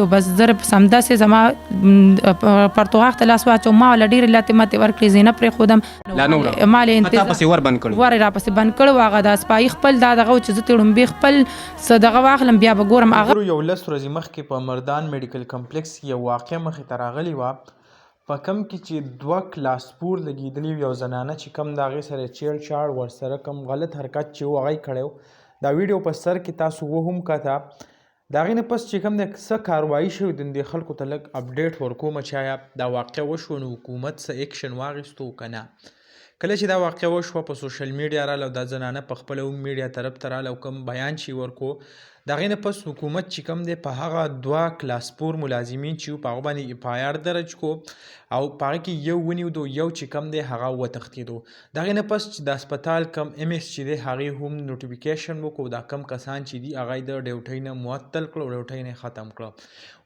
واغستې او بس زه همداسې زما پرتوغاښ ته لاس واچو ما وله ډېرې لاتې ماتې ورکړې زه یې نه پرېښودم ما له ور یې راپسې بند کړی و هغه د سپایي خپل دا دغه و چې زه ترې ړومبې خپل څه دغه واخلم بیا به ګورم هغه یو 10 ورځې مخکې په مردان میډیکل کمپلیکس کې یو واقعه مخې ته راغلې وه په کم کې چې 2 کلاسپور لګېدلي یو زنانه چې کم د هغې سره چیړ چاړ ورسره کم غلط حرکت چې و هغه یې کړی دا ویډیو په سر کې تاسو وهم کته د هغې نه پس چې کوم دی څه کاروایي شوې د دې خلکو ته لږ اپډیټ ورکوم چې آیا دا واقعه وشوه نو حکومت څه ایکشن واخیستو که نه کله چې دا واقعه وشوه په سوشل میډیا راله او دا زنانه په خپله هم میډیا طرف ته راله او کوم بیان چې ورکو د هغې نه پس حکومت چې کوم دی په هغه 2 کلاسپور ملازمین چې په هغه باندې اف آی آر درج کو او په هغه کې یو ونیودو یو چې کوم دی هغه وتښتېدو د هغې نه پس چې د هسپتال کم ام ایس چې دی هغې هم نوټیفیکیشن وکړو دا کم کسان چې دي هغه یې د ډیوټۍ نه معطل کړو ډیوټۍ نه یې ختم کړه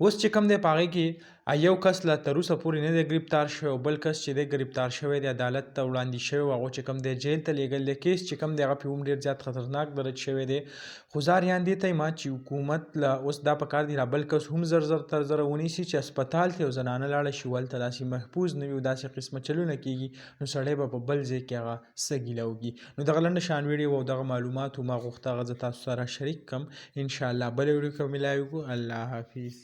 اوس چې کوم دی په هغې کې یو کس لا تر اوسه پورې نه دی ګرفتار شوی او بل کس چې دی ګرفتار شوی دی عدالت ته وړاندې شوی و هغه چې کوم دی جیل ته لیږل دی کیس چې کوم دی هغه پې هم ډېر زیات خطرناک درج شوی دی خو زاریان دې ته چې حکومت له اوس دا پکار دی را بل کس هم زر زر تر زره ونیسي چې هسپتال ته یو زنانه لاړه شي هلته داسې محفوظ نه وي او داسې قسمه چلونه کېږي نو سړی به په بل ځای کې هغه څه ګیله وکړي نو دغه لنډه شان ویډیو او دغه معلومات ما غوښته هغه زه تاسو سره شریک کړم انشاءالله بله ویډیو کې به ملاوي کړو الله حافظ